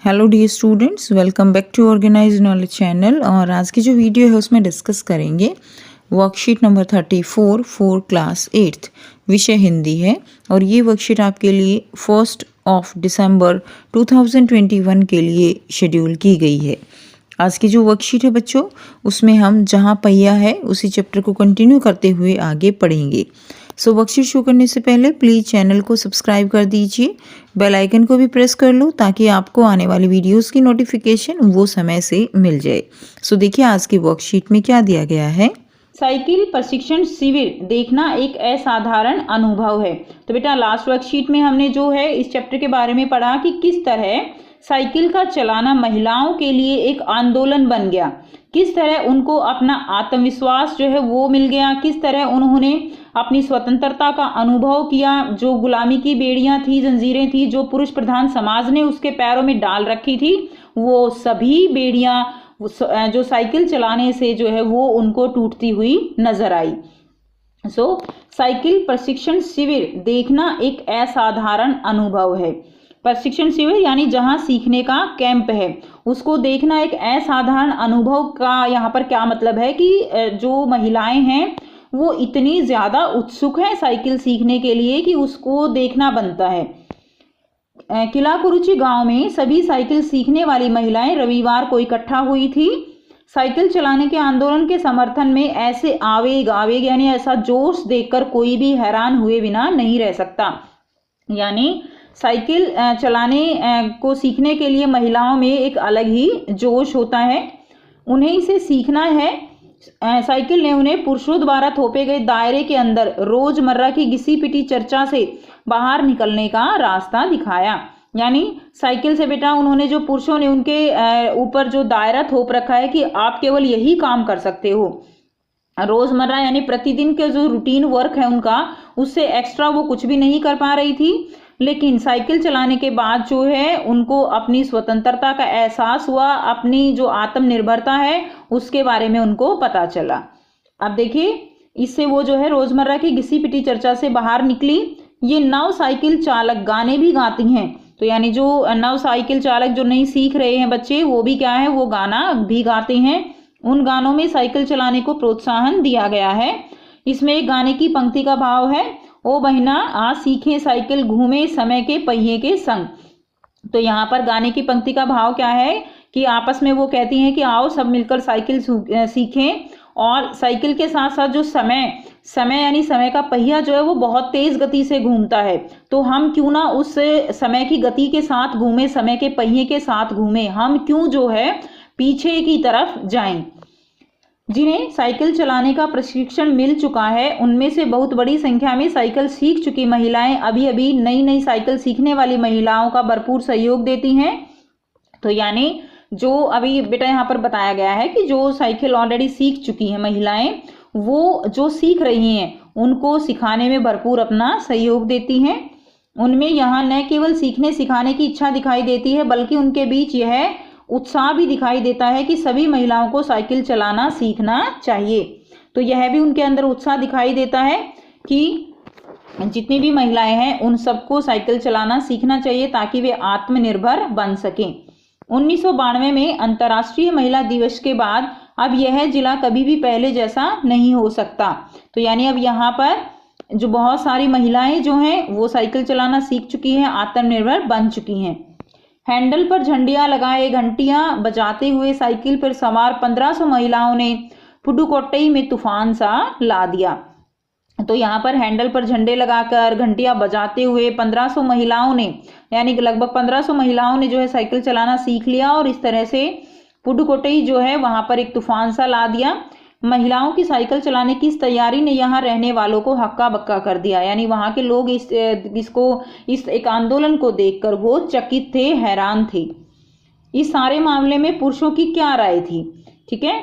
Hello dear students, welcome back to organise knowledge channel. और आज की जो वीडियो है उसमें डिस्कस करेंगे worksheet number 34 for class 8th। विषय हिंदी है और ये वर्कशीट आपके लिए 1 दिसंबर 2021 के लिए शेड्यूल की गई है। आज की जो वर्कशीट है बच्चों, उसमें हम जहाँ पहिया है उसी चैप्टर को कंटिन्यू करते हुए आगे पढ़ेंगे। सो वर्कशीट शुरू करने से पहले प्लीज़ चैनल को सब्सक्राइब कर दीजिए, बेल आइकन को भी प्रेस कर लो ताकि आपको आने वाली वीडियोस की नोटिफिकेशन वो समय से मिल जाए। सो देखिए आज की वर्कशीट में क्या दिया गया है। साइकिल प्रशिक्षण शिविर देखना एक असाधारण अनुभव है। तो बेटा लास्ट वर्कशीट में हमने जो है इस चैप्टर के बारे में पढ़ा कि किस तरह साइकिल का चलाना महिलाओं के लिए एक आंदोलन बन गया, किस तरह उनको अपना आत्मविश्वास जो है वो मिल गया, किस तरह उन्होंने अपनी स्वतंत्रता का अनुभव किया। जो गुलामी की बेड़ियां थी, जंजीरें थी, जो पुरुष प्रधान समाज ने उसके पैरों में डाल रखी थी, वो सभी बेड़ियां जो साइकिल चलाने से जो है वो उनको टूटती हुई नजर आई। साइकिल प्रशिक्षण शिविर देखना एक असाधारण अनुभव है। प्रशिक्षण शिविर यानी जहां सीखने का कैंप है, उसको देखना एक असाधारण अनुभव का यहाँ पर क्या मतलब है कि जो महिलाएं हैं वो इतनी ज्यादा उत्सुक हैं साइकिल सीखने के लिए कि उसको देखना बनता है। किला कुरुचि गांव में सभी साइकिल सीखने वाली महिलाएं रविवार को इकट्ठा हुई थी। साइकिल चलाने के आंदोलन के समर्थन में ऐसे आवेग यानी ऐसा जोश देखकर कोई भी हैरान हुए बिना नहीं रह सकता। यानी साइकिल चलाने को सीखने के लिए महिलाओं में एक अलग ही जोश होता है, उन्हें इसे सीखना है। साइकिल ने उन्हें पुरुषों द्वारा थोपे गए दायरे के अंदर रोजमर्रा की घिसी पिटी चर्चा से बाहर निकलने का रास्ता दिखाया। यानी साइकिल से बेटा उन्होंने जो पुरुषों ने उनके ऊपर जो दायरा थोप रखा है कि आप केवल यही काम कर सकते हो, रोजमर्रा यानी प्रतिदिन के जो रूटीन वर्क है उनका, उससे एक्स्ट्रा वो कुछ भी नहीं कर पा रही थी। लेकिन साइकिल चलाने के बाद जो है उनको अपनी स्वतंत्रता का एहसास हुआ, अपनी जो आत्मनिर्भरता है उसके बारे में उनको पता चला। अब देखिए इससे वो जो है रोजमर्रा की घिसी पिटी चर्चा से बाहर निकली। ये नव साइकिल चालक गाने भी गाती हैं। तो यानी जो नव साइकिल चालक जो नहीं सीख रहे हैं बच्चे, वो भी क्या है, वो गाना भी गाते हैं। उन गानों में साइकिल चलाने को प्रोत्साहन दिया गया है। इसमें एक गाने की पंक्ति का भाव है, ओ बहिना आ सीखे साइकिल घूमे समय के पहिए के संग। तो यहाँ पर गाने की पंक्ति का भाव क्या है कि आपस में वो कहती हैं कि आओ सब मिलकर साइकिल सीखें। और साइकिल के साथ साथ जो समय यानी समय का पहिया जो है वो बहुत तेज गति से घूमता है, तो हम क्यों ना उस समय की गति के साथ घूमे, समय के पहिए के साथ घूमे, हम क्यों जो है पीछे की तरफ जाएं। जिन्हें साइकिल चलाने का प्रशिक्षण मिल चुका है उनमें से बहुत बड़ी संख्या में साइकिल सीख चुकी महिलाएं अभी अभी नई साइकिल सीखने वाली महिलाओं का भरपूर सहयोग देती हैं। तो यानी जो अभी बेटा यहाँ पर बताया गया है कि जो साइकिल ऑलरेडी सीख चुकी हैं महिलाएं, वो जो सीख रही हैं उनको सिखाने में भरपूर अपना सहयोग देती हैं। उनमें यहाँ न केवल सीखने सिखाने की इच्छा दिखाई देती है, बल्कि उनके बीच यह उत्साह भी दिखाई देता है कि सभी महिलाओं को साइकिल चलाना सीखना चाहिए। तो यह भी उनके अंदर उत्साह दिखाई देता है कि जितनी भी महिलाएं हैं उन सबको साइकिल चलाना सीखना चाहिए ताकि वे आत्मनिर्भर बन सकें। 1992 में अंतर्राष्ट्रीय महिला दिवस के बाद अब यह जिला कभी भी पहले जैसा नहीं हो सकता। तो यानी अब यहाँ पर जो बहुत सारी महिलाएं जो हैं वो साइकिल चलाना सीख चुकी हैं, आत्मनिर्भर बन चुकी हैं। हैंडल पर झंडियां लगाए घंटियां बजाते हुए साइकिल पर सवार 1500 महिलाओं ने पुडुकोट्टई में तूफान सा ला दिया। तो यहाँ पर हैंडल पर झंडे लगाकर घंटियां बजाते हुए 1500 महिलाओं ने, यानी लगभग 1500 महिलाओं ने जो है साइकिल चलाना सीख लिया और इस तरह से पुडुकोट्टई जो है वहां पर एक तूफान सा ला दिया। महिलाओं की साइकिल चलाने की इस तैयारी ने यहाँ रहने वालों को हक्का बक्का कर दिया। यानी वहां के लोग इस एक आंदोलन को देखकर वो चकित थे, हैरान थे। इस सारे मामले में पुरुषों की क्या राय थी, ठीक है,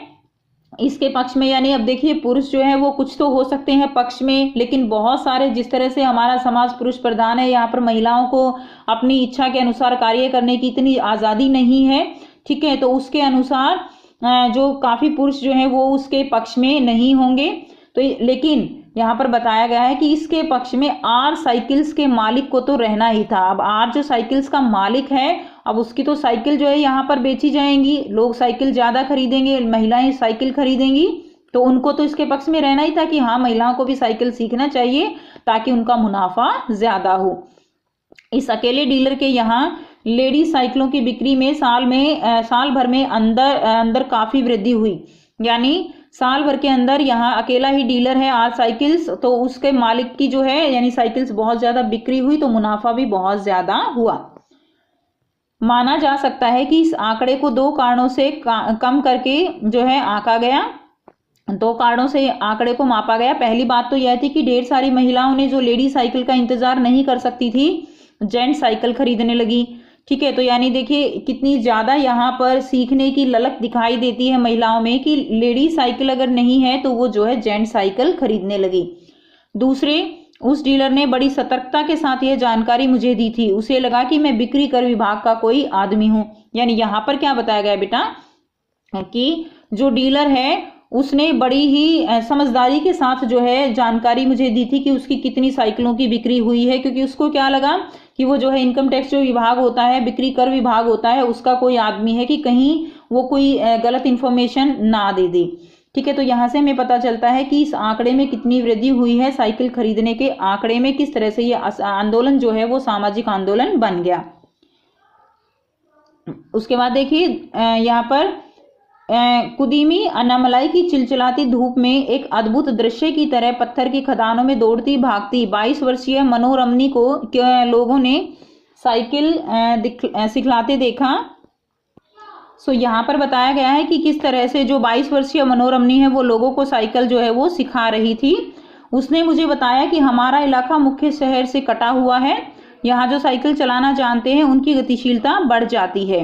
इसके पक्ष में। यानी अब देखिए पुरुष जो है वो कुछ तो हो सकते हैं पक्ष में, लेकिन बहुत सारे, जिस तरह से हमारा समाज पुरुष प्रधान है, यहाँ पर महिलाओं को अपनी इच्छा के अनुसार कार्य करने की इतनी आज़ादी नहीं है, ठीक है। तो उसके अनुसार जो काफ़ी पुरुष जो हैं वो उसके पक्ष में नहीं होंगे। तो लेकिन यहाँ पर बताया गया है कि इसके पक्ष में आर साइकिल्स के मालिक को तो रहना ही था। अब आर जो साइकिल्स का मालिक है अब उसकी तो साइकिल जो है यहाँ पर बेची जाएंगी, लोग साइकिल ज़्यादा खरीदेंगे, महिलाएं साइकिल खरीदेंगी, तो उनको तो इसके पक्ष में रहना ही था कि हाँ महिलाओं को भी साइकिल सीखना चाहिए ताकि उनका मुनाफा ज़्यादा हो। इस अकेले डीलर के यहाँ लेडी साइकिलों की बिक्री में साल भर में अंदर काफ़ी वृद्धि हुई, यानी साल भर के अंदर यहाँ अकेला ही डीलर है आर साइकिल्स, तो उसके मालिक की जो है यानी साइकिल्स बहुत ज़्यादा बिक्री हुई, तो मुनाफा भी बहुत ज़्यादा हुआ। माना जा सकता है कि इस आंकड़े को दो कारणों से कम करके जो है आंका गया, दो कारणों से आंकड़े को मापा गया। पहली बात तो यह थी कि ढेर सारी महिलाओं ने जो लेडी साइकिल का इंतजार नहीं कर सकती थी, जेंट साइकिल खरीदने लगी। ठीक है, तो यानी देखिए कितनी ज़्यादा यहाँ पर सीखने की ललक दिखाई देती है महिलाओं में कि लेडी साइकिल अगर नहीं है तो वो जो है जेंट साइकिल खरीदने लगी। दूसरे, उस डीलर ने बड़ी सतर्कता के साथ यह जानकारी मुझे दी थी, उसे लगा कि मैं बिक्री कर विभाग का कोई आदमी हूँ। यानी यहाँ पर क्या बताया गया बेटा कि जो डीलर है उसने बड़ी ही समझदारी के साथ जो है जानकारी मुझे दी थी कि उसकी कितनी साइकिलों की बिक्री हुई है, क्योंकि उसको क्या लगा कि वो जो है इनकम टैक्स जो विभाग होता है, बिक्री कर विभाग होता है, उसका कोई आदमी है कि कहीं वो कोई गलत इंफॉर्मेशन ना दे दे। ठीक है, तो यहाँ से हमें पता चलता है कि इस आंकड़े में कितनी वृद्धि हुई है, साइकिल खरीदने के आंकड़े में किस तरह से ये आंदोलन जो है वो सामाजिक आंदोलन बन गया। उसके बाद देखिए यहाँ पर कुदीमी अन्नामलाई की चिलचिलाती धूप में एक अद्भुत दृश्य की तरह पत्थर की खदानों में दौड़ती भागती 22 वर्षीय मनोरमनी को लोगों ने साइकिल सिखलाते देखा। सो यहाँ पर बताया गया है कि किस तरह से जो 22 वर्षीय मनोरमनी है वो लोगों को साइकिल जो है वो सिखा रही थी। उसने मुझे बताया कि हमारा इलाका मुख्य शहर से कटा हुआ है, यहाँ जो साइकिल चलाना जानते हैं उनकी गतिशीलता बढ़ जाती है।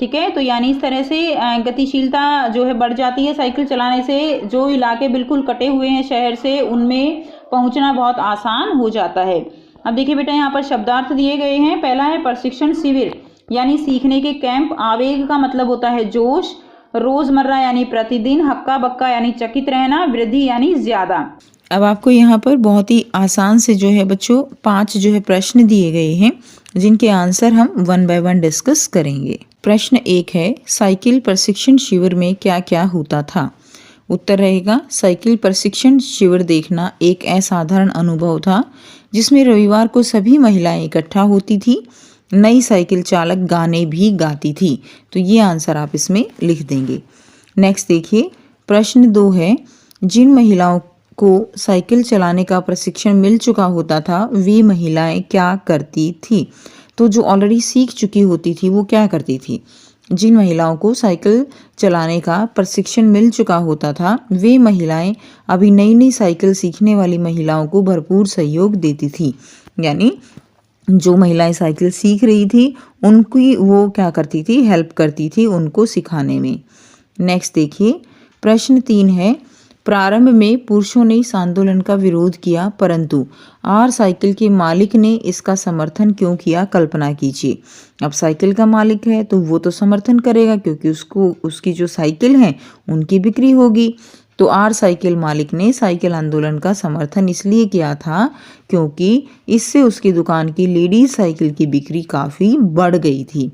ठीक है, तो यानी इस तरह से गतिशीलता जो है बढ़ जाती है साइकिल चलाने से। जो इलाके बिल्कुल कटे हुए हैं शहर से, उनमें पहुंचना बहुत आसान हो जाता है। अब देखिए बेटा यहाँ पर शब्दार्थ दिए गए हैं। पहला है प्रशिक्षण शिविर यानी सीखने के कैंप। आवेग का मतलब होता है जोश, रोजमर्रा यानी प्रतिदिन, हक्का बक्का यानी चकित रहना, वृद्धि यानी ज्यादा। अब आपको यहाँ पर बहुत ही आसान से जो है बच्चों 5 जो है प्रश्न दिए गए हैं, जिनके आंसर हम 1 बाय 1 डिस्कस करेंगे। प्रश्न 1 है, साइकिल प्रशिक्षण शिविर में क्या क्या होता था? उत्तर रहेगा, साइकिल प्रशिक्षण शिविर देखना एक असाधारण अनुभव था जिसमें रविवार को सभी महिलाएं इकट्ठा होती थी। नई साइकिल चालक गाने भी गाती थी। तो ये आंसर आप इसमें लिख देंगे। नेक्स्ट देखिए, प्रश्न 2 है, जिन महिलाओं को साइकिल चलाने का प्रशिक्षण मिल चुका होता था वे महिलाएं क्या करती थी? तो जो ऑलरेडी सीख चुकी होती थी वो क्या करती थी? जिन महिलाओं को साइकिल चलाने का प्रशिक्षण मिल चुका होता था वे महिलाएं अभी नई नई साइकिल सीखने वाली महिलाओं को भरपूर सहयोग देती थी। यानी जो महिलाएं साइकिल सीख रही थी उनकी वो क्या करती थी? हेल्प करती थी उनको सिखाने में। नेक्स्ट देखिए, प्रश्न 3 है, प्रारंभ में पुरुषों ने इस आंदोलन का विरोध किया परंतु आर साइकिल के मालिक ने इसका समर्थन क्यों किया? कल्पना कीजिए, अब साइकिल का मालिक है तो वो तो समर्थन करेगा क्योंकि उसकी जो साइकिल है उनकी बिक्री होगी। तो आर साइकिल मालिक ने साइकिल आंदोलन का समर्थन इसलिए किया था क्योंकि इससे उसकी दुकान की लेडीज साइकिल की बिक्री काफ़ी बढ़ गई थी।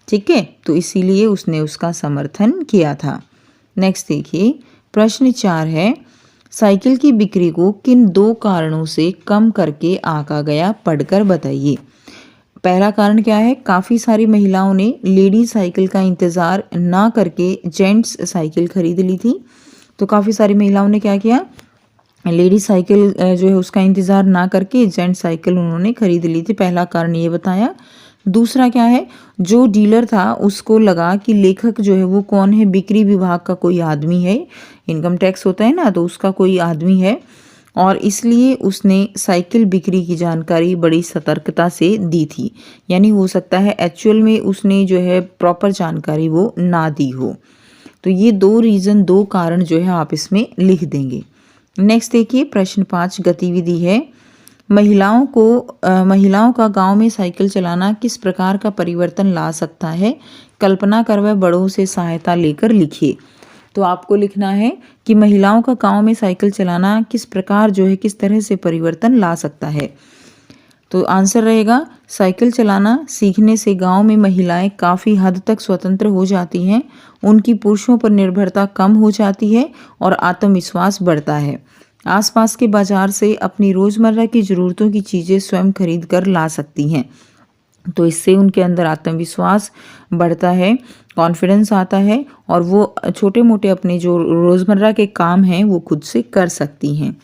ठीक है, तो इसीलिए उसने उसका समर्थन किया था। नेक्स्ट देखिए, प्रश्न 4 है, साइकिल की बिक्री को किन 2 कारणों से कम करके आंका गया? पढ़कर बताइए। पहला कारण क्या है? काफ़ी सारी महिलाओं ने लेडी साइकिल का इंतज़ार ना करके जेंट्स साइकिल खरीद ली थी। तो काफ़ी सारी महिलाओं ने क्या किया? लेडी साइकिल जो है उसका इंतज़ार ना करके जेंट्स साइकिल उन्होंने खरीद ली थी। पहला कारण ये बताया। दूसरा क्या है? जो डीलर था उसको लगा कि लेखक जो है वो कौन है? बिक्री विभाग का कोई आदमी है, इनकम टैक्स होता है ना, तो उसका कोई आदमी है और इसलिए उसने साइकिल बिक्री की जानकारी बड़ी सतर्कता से दी थी। यानी हो सकता है एक्चुअल में उसने जो है प्रॉपर जानकारी वो ना दी हो। तो ये 2 कारण जो है आप इसमें लिख देंगे। नेक्स्ट देखिए, प्रश्न 5 गतिविधि है, महिलाओं का गांव में साइकिल चलाना किस प्रकार का परिवर्तन ला सकता है? कल्पना कर वह बड़ों से सहायता लेकर लिखिए। तो आपको लिखना है कि महिलाओं का गांव में साइकिल चलाना किस प्रकार जो है किस तरह से परिवर्तन ला सकता है। तो आंसर रहेगा साइकिल चलाना सीखने से गांव में महिलाएं काफ़ी हद तक स्वतंत्र हो जाती हैं, उनकी पुरुषों पर निर्भरता कम हो जाती है और आत्मविश्वास बढ़ता है। आसपास के बाजार से अपनी रोज़मर्रा की ज़रूरतों की चीज़ें स्वयं खरीद कर ला सकती हैं, तो इससे उनके अंदर आत्मविश्वास बढ़ता है, कॉन्फिडेंस आता है और वो छोटे मोटे अपने जो रोज़मर्रा के काम हैं वो खुद से कर सकती हैं।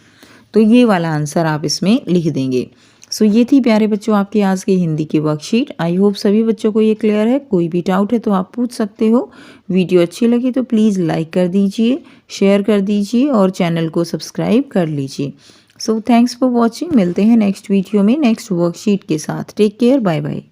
तो ये वाला आंसर आप इसमें लिख देंगे। सो ये थी प्यारे बच्चों आपकी आज की हिंदी की वर्कशीट। आई होप सभी बच्चों को ये क्लियर है। कोई भी डाउट है तो आप पूछ सकते हो। वीडियो अच्छी लगी तो प्लीज़ लाइक कर दीजिए, शेयर कर दीजिए और चैनल को सब्सक्राइब कर लीजिए। So thanks for watching. मिलते हैं नेक्स्ट वीडियो में नेक्स्ट वर्कशीट के साथ। Take care, bye bye.